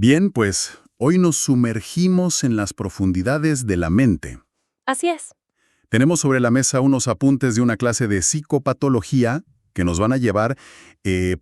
Bien, pues hoy nos sumergimos en las profundidades de la mente. Así es. Tenemos sobre la mesa unos apuntes de una clase de psicopatología que nos van a llevar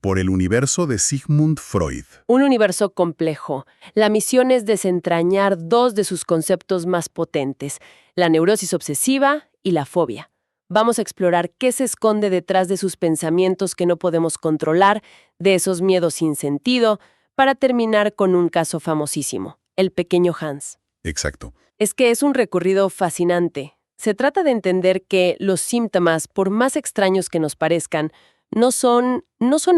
por el universo de Sigmund Freud. Un universo complejo. La misión es desentrañar dos de sus conceptos más potentes, la neurosis obsesiva y la fobia. Vamos a explorar qué se esconde detrás de sus pensamientos que no podemos controlar, de esos miedos sin sentido, para terminar con un caso famosísimo, el pequeño Hans. Exacto. Es que es un recorrido fascinante. Se trata de entender que los síntomas, por más extraños que nos parezcan, no son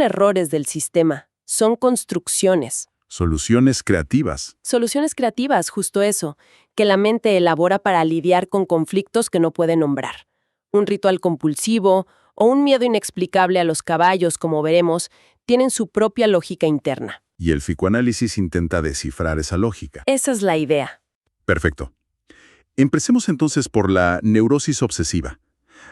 errores del sistema, son construcciones. Soluciones creativas. Soluciones creativas, justo eso, que la mente elabora para lidiar con conflictos que no puede nombrar. Un ritual compulsivo o un miedo inexplicable a los caballos, como veremos, tienen su propia lógica interna. Y el psicoanálisis intenta descifrar esa lógica. Esa es la idea. Perfecto. Empecemos entonces por la neurosis obsesiva.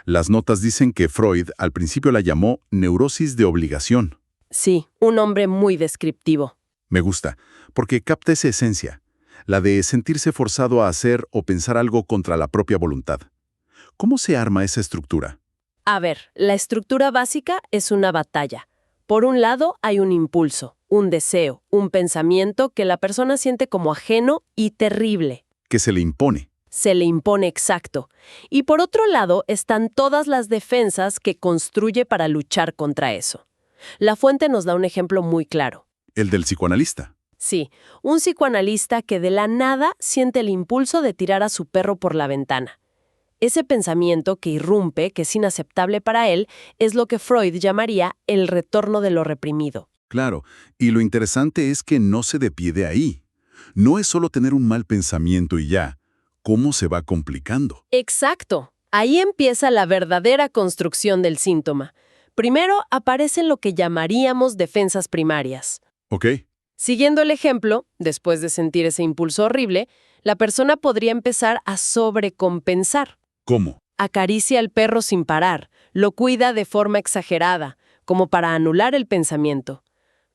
Las notas dicen que Freud al principio la llamó neurosis de obligación. Sí, un nombre muy descriptivo. Me gusta, porque capta esa esencia, la de sentirse forzado a hacer o pensar algo contra la propia voluntad. ¿Cómo se arma esa estructura? A ver, la estructura básica es una batalla. Por un lado hay un impulso, un deseo, un pensamiento que la persona siente como ajeno y terrible. Que se le impone. Se le impone exacto. Y por otro lado están todas las defensas que construye para luchar contra eso. La fuente nos da un ejemplo muy claro. El del psicoanalista. Sí, un psicoanalista que de la nada siente el impulso de tirar a su perro por la ventana. Ese pensamiento que irrumpe, que es inaceptable para él, es lo que Freud llamaría el retorno de lo reprimido. Claro, y lo interesante es que no se depiede ahí. No es solo tener un mal pensamiento y ya. ¿Cómo se va complicando? Exacto. Ahí empieza la verdadera construcción del síntoma. Primero aparecen lo que llamaríamos defensas primarias. ¿Ok? Siguiendo el ejemplo, después de sentir ese impulso horrible, la persona podría empezar a sobrecompensar. ¿Cómo? Acaricia al perro sin parar, lo cuida de forma exagerada, como para anular el pensamiento.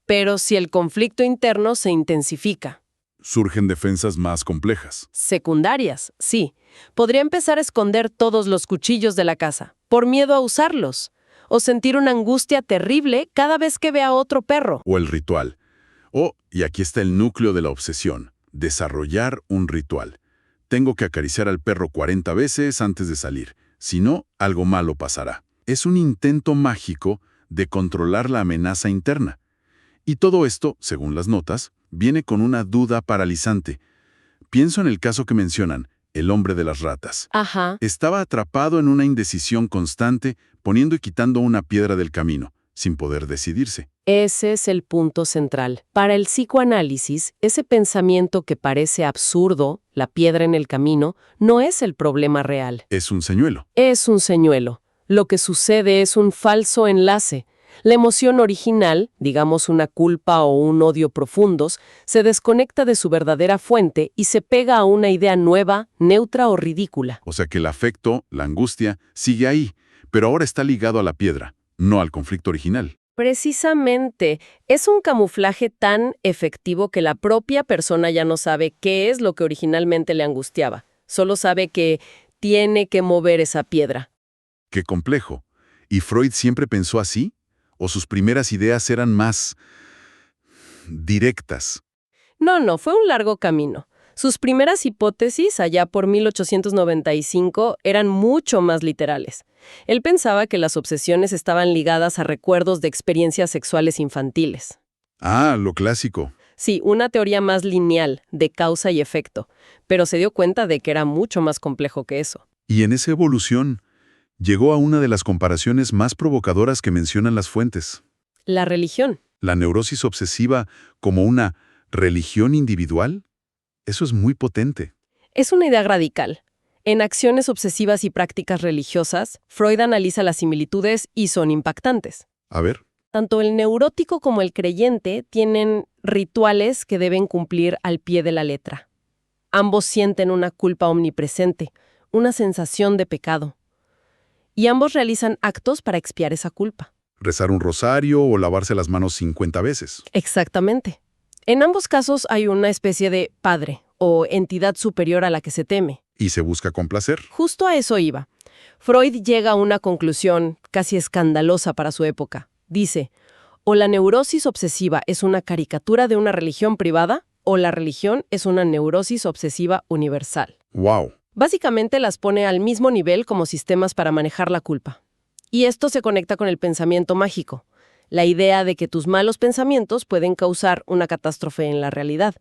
Pero si el conflicto interno se intensifica. Surgen defensas más complejas. Secundarias, sí. Podría empezar a esconder todos los cuchillos de la casa, por miedo a usarlos, o sentir una angustia terrible cada vez que ve a otro perro. O el ritual. Y aquí está el núcleo de la obsesión. Desarrollar un ritual. Tengo que acariciar al perro 40 veces antes de salir. Si no, algo malo pasará. Es un intento mágico de controlar la amenaza interna. Y todo esto, según las notas, viene con una duda paralizante. Pienso en el caso que mencionan, el hombre de las ratas. Ajá. Estaba atrapado en una indecisión constante, poniendo y quitando una piedra del camino, sin poder decidirse. Ese es el punto central. Para el psicoanálisis, ese pensamiento que parece absurdo, la piedra en el camino, no es el problema real. Es un señuelo. Es un señuelo. Lo que sucede es un falso enlace. La emoción original, digamos una culpa o un odio profundos, se desconecta de su verdadera fuente y se pega a una idea nueva, neutra o ridícula. O sea que el afecto, la angustia, sigue ahí, pero ahora está ligado a la piedra, no al conflicto original. Precisamente, es un camuflaje tan efectivo que la propia persona ya no sabe qué es lo que originalmente le angustiaba. Solo sabe que tiene que mover esa piedra. Qué complejo. ¿Y Freud siempre pensó así? ¿O sus primeras ideas eran más directas? No, fue un largo camino. Sus primeras hipótesis, allá por 1895, eran mucho más literales. Él pensaba que las obsesiones estaban ligadas a recuerdos de experiencias sexuales infantiles. Ah, lo clásico. Sí, una teoría más lineal, de causa y efecto, pero se dio cuenta de que era mucho más complejo que eso. Y en esa evolución, llegó a una de las comparaciones más provocadoras que mencionan las fuentes. La religión. La neurosis obsesiva como una religión individual. Eso es muy potente. Es una idea radical. En acciones obsesivas y prácticas religiosas, Freud analiza las similitudes y son impactantes. A ver. Tanto el neurótico como el creyente tienen rituales que deben cumplir al pie de la letra. Ambos sienten una culpa omnipresente, una sensación de pecado. Y ambos realizan actos para expiar esa culpa. Rezar un rosario o lavarse las manos 50 veces. Exactamente. En ambos casos hay una especie de padre o entidad superior a la que se teme. Y se busca complacer. Justo a eso iba. Freud llega a una conclusión casi escandalosa para su época. Dice, o la neurosis obsesiva es una caricatura de una religión privada, o la religión es una neurosis obsesiva universal. ¡Wow! Básicamente las pone al mismo nivel como sistemas para manejar la culpa. Y esto se conecta con el pensamiento mágico, la idea de que tus malos pensamientos pueden causar una catástrofe en la realidad.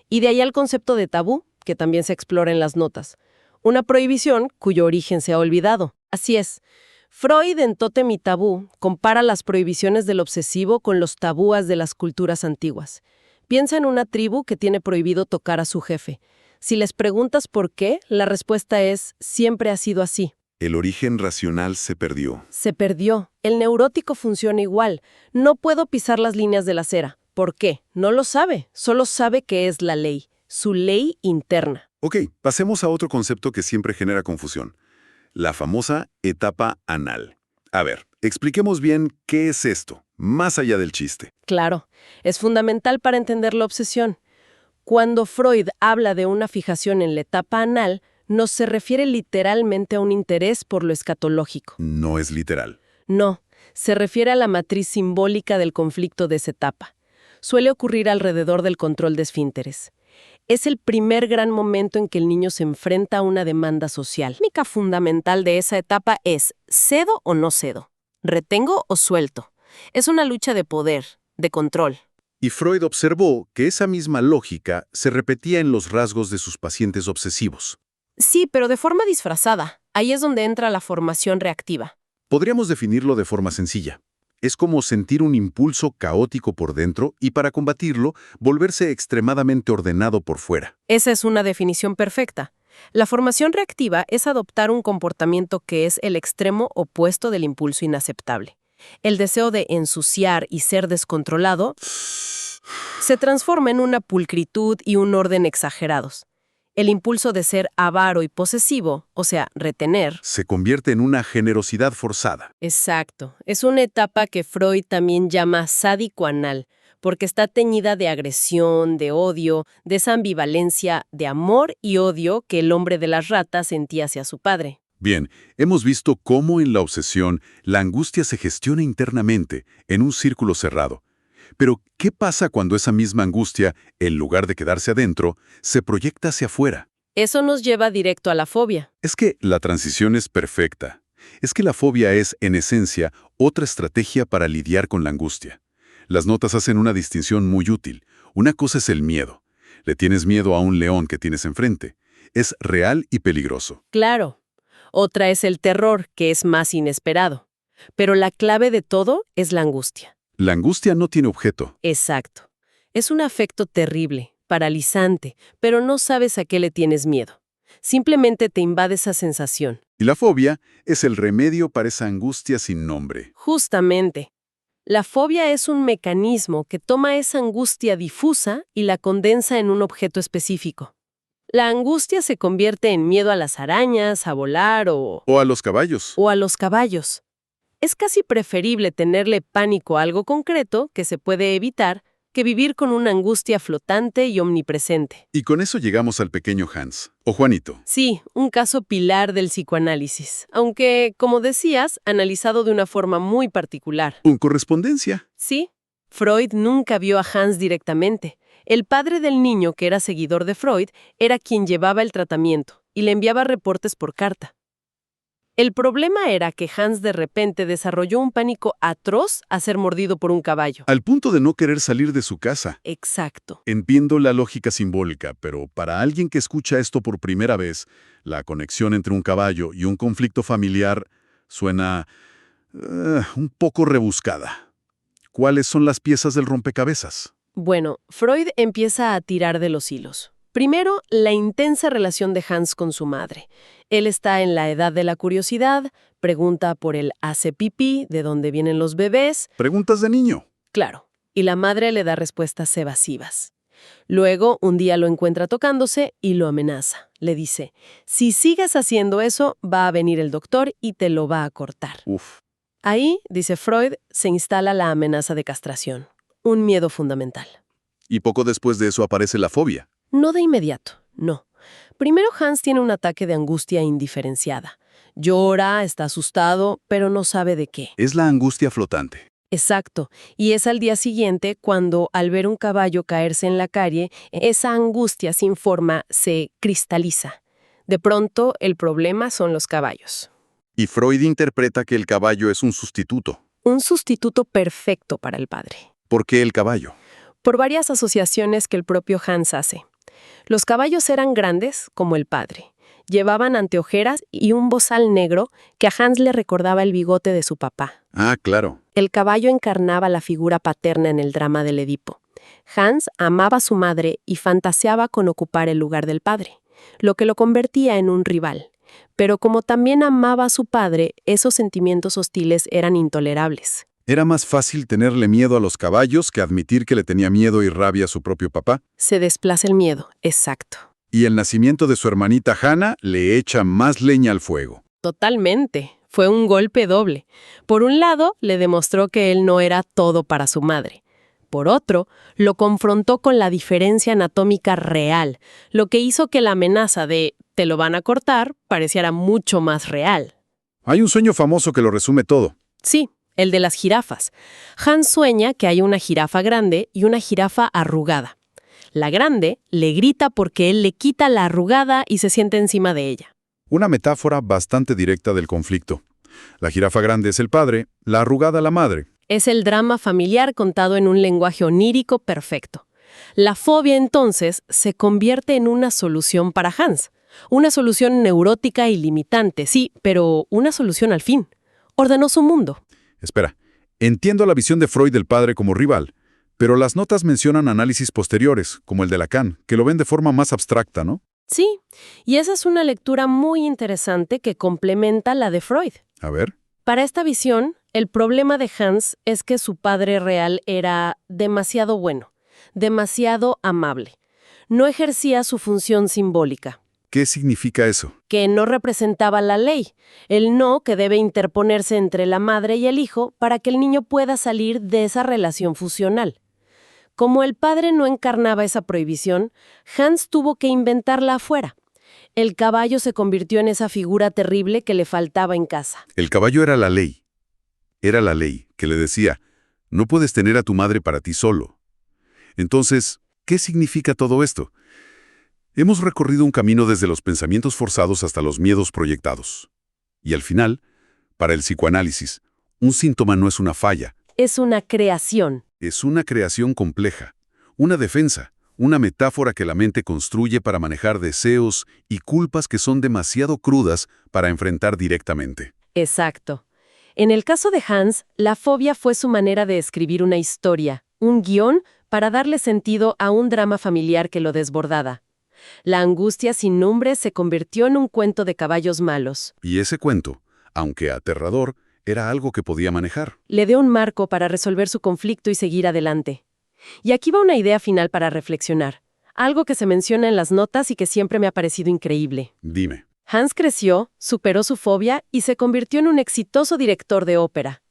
Y de ahí el concepto de tabú, que también se explora en las notas. Una prohibición cuyo origen se ha olvidado. Así es. Freud en Tótem y Tabú compara las prohibiciones del obsesivo con los tabúes de las culturas antiguas. Piensa en una tribu que tiene prohibido tocar a su jefe. Si les preguntas por qué, la respuesta es siempre ha sido así. El origen racional se perdió. Se perdió. El neurótico funciona igual. No puedo pisar las líneas de la acera. ¿Por qué? No lo sabe. Solo sabe que es la ley. Su ley interna. Ok, pasemos a otro concepto que siempre genera confusión. La famosa etapa anal. A ver, expliquemos bien qué es esto, más allá del chiste. Claro, es fundamental para entender la obsesión. Cuando Freud habla de una fijación en la etapa anal, no se refiere literalmente a un interés por lo escatológico. No es literal. No, se refiere a la matriz simbólica del conflicto de esa etapa. Suele ocurrir alrededor del control de esfínteres. Es el primer gran momento en que el niño se enfrenta a una demanda social. La técnica fundamental de esa etapa es ¿cedo o no cedo? ¿Retengo o suelto? Es una lucha de poder, de control. Y Freud observó que esa misma lógica se repetía en los rasgos de sus pacientes obsesivos. Sí, pero de forma disfrazada. Ahí es donde entra la formación reactiva. Podríamos definirlo de forma sencilla. Es como sentir un impulso caótico por dentro y para combatirlo, volverse extremadamente ordenado por fuera. Esa es una definición perfecta. La formación reactiva es adoptar un comportamiento que es el extremo opuesto del impulso inaceptable. El deseo de ensuciar y ser descontrolado se transforma en una pulcritud y un orden exagerados. El impulso de ser avaro y posesivo, o sea, retener, Se convierte en una generosidad forzada. exacto. Es una etapa que Freud también llama sádico-anal, porque está teñida de agresión, de odio, de esa ambivalencia de amor y odio que el hombre de las ratas sentía hacia su padre. Bien, hemos visto cómo en la obsesión la angustia se gestiona internamente, en un círculo cerrado. Pero, ¿qué pasa cuando esa misma angustia, en lugar de quedarse adentro, se proyecta hacia afuera? Eso nos lleva directo a la fobia. Es que la transición es perfecta. Es que la fobia es, en esencia, otra estrategia para lidiar con la angustia. Las notas hacen una distinción muy útil. Una cosa es el miedo. Le tienes miedo a un león que tienes enfrente. Es real y peligroso. Claro. Otra es el terror, que es más inesperado. Pero la clave de todo es la angustia. La angustia no tiene objeto. Exacto. Es un afecto terrible, paralizante, pero no sabes a qué le tienes miedo. Simplemente te invade esa sensación. Y la fobia es el remedio para esa angustia sin nombre. Justamente. La fobia es un mecanismo que toma esa angustia difusa y la condensa en un objeto específico. La angustia se convierte en miedo a las arañas, a volar O a los caballos. o a los caballos. Es casi preferible tenerle pánico a algo concreto que se puede evitar que vivir con una angustia flotante y omnipresente. Y con eso llegamos al pequeño Hans, o Juanito. Sí, un caso pilar del psicoanálisis, aunque, como decías, analizado de una forma muy particular. Un correspondencia. Sí, Freud nunca vio a Hans directamente. El padre del niño, que era seguidor de Freud, era quien llevaba el tratamiento y le enviaba reportes por carta. El problema era que Hans de repente desarrolló un pánico atroz a ser mordido por un caballo. Al punto de no querer salir de su casa. Exacto. Entiendo la lógica simbólica, pero para alguien que escucha esto por primera vez, la conexión entre un caballo y un conflicto familiar suena un poco rebuscada. ¿Cuáles son las piezas del rompecabezas? Bueno, Freud empieza a tirar de los hilos. Primero, la intensa relación de Hans con su madre. Él está en la edad de la curiosidad, pregunta por el hace pipí, de dónde vienen los bebés. Preguntas de niño. Claro, y la madre le da respuestas evasivas. Luego, un día lo encuentra tocándose y lo amenaza. Le dice, si sigues haciendo eso, va a venir el doctor y te lo va a cortar. Uf. Ahí, dice Freud, se instala la amenaza de castración, un miedo fundamental. Y poco después de eso aparece la fobia. No de inmediato, no. Primero Hans tiene un ataque de angustia indiferenciada. Llora, está asustado, pero no sabe de qué. Es la angustia flotante. Exacto. Y es al día siguiente cuando, al ver un caballo caerse en la calle, esa angustia sin forma se cristaliza. De pronto, el problema son los caballos. Y Freud interpreta que el caballo es un sustituto. Un sustituto perfecto para el padre. ¿Por qué el caballo? Por varias asociaciones que el propio Hans hace. Los caballos eran grandes, como el padre. Llevaban anteojeras y un bozal negro que a Hans le recordaba el bigote de su papá. Ah, claro. El caballo encarnaba la figura paterna en el drama del Edipo. Hans amaba a su madre y fantaseaba con ocupar el lugar del padre, lo que lo convertía en un rival. Pero como también amaba a su padre, esos sentimientos hostiles eran intolerables. Era más fácil tenerle miedo a los caballos que admitir que le tenía miedo y rabia a su propio papá. Se desplaza el miedo, exacto. Y el nacimiento de su hermanita Hannah le echa más leña al fuego. Totalmente. Fue un golpe doble. Por un lado, le demostró que él no era todo para su madre. Por otro, lo confrontó con la diferencia anatómica real, lo que hizo que la amenaza de «te lo van a cortar» pareciera mucho más real. Hay un sueño famoso que lo resume todo. Sí, el de las jirafas. Hans sueña que hay una jirafa grande y una jirafa arrugada. La grande le grita porque él le quita la arrugada y se siente encima de ella. Una metáfora bastante directa del conflicto. La jirafa grande es el padre, la arrugada la madre. Es el drama familiar contado en un lenguaje onírico perfecto. La fobia, entonces, se convierte en una solución para Hans. Una solución neurótica y limitante, sí, pero una solución al fin. Ordenó su mundo. Espera, entiendo la visión de Freud del padre como rival, pero las notas mencionan análisis posteriores, como el de Lacan, que lo ven de forma más abstracta, ¿no? Sí, y esa es una lectura muy interesante que complementa la de Freud. A ver. Para esta visión, el problema de Hans es que su padre real era demasiado bueno, demasiado amable. No ejercía su función simbólica. ¿Qué significa eso? Que no representaba la ley, el no que debe interponerse entre la madre y el hijo para que el niño pueda salir de esa relación fusional. Como el padre no encarnaba esa prohibición, Hans tuvo que inventarla afuera. El caballo se convirtió en esa figura terrible que le faltaba en casa. El caballo era la ley. Era la ley que le decía, no puedes tener a tu madre para ti solo. Entonces, ¿qué significa todo esto? Hemos recorrido un camino desde los pensamientos forzados hasta los miedos proyectados. Y al final, para el psicoanálisis, un síntoma no es una falla. Es una creación. Es una creación compleja, una defensa, una metáfora que la mente construye para manejar deseos y culpas que son demasiado crudas para enfrentar directamente. Exacto. En el caso de Hans, la fobia fue su manera de escribir una historia, un guión para darle sentido a un drama familiar que lo desbordaba. La angustia sin nombre se convirtió en un cuento de caballos malos. Y ese cuento, aunque aterrador, era algo que podía manejar. Le dio un marco para resolver su conflicto y seguir adelante. Y aquí va una idea final para reflexionar. Algo que se menciona en las notas y que siempre me ha parecido increíble. Dime. Hans creció, superó su fobia y se convirtió en un exitoso director de ópera.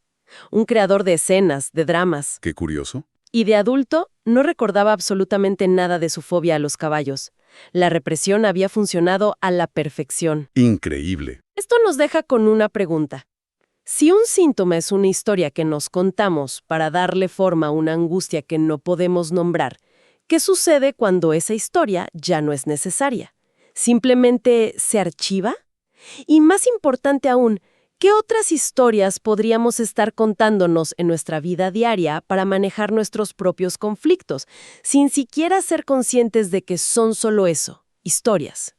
Un creador de escenas, de dramas. Qué curioso. Y de adulto, no recordaba absolutamente nada de su fobia a los caballos. La represión había funcionado a la perfección. Increíble. Esto nos deja con una pregunta. Si un síntoma es una historia que nos contamos para darle forma a una angustia que no podemos nombrar, ¿qué sucede cuando esa historia ya no es necesaria? ¿Simplemente se archiva? Y más importante aún, ¿qué otras historias podríamos estar contándonos en nuestra vida diaria para manejar nuestros propios conflictos, sin siquiera ser conscientes de que son solo eso, historias?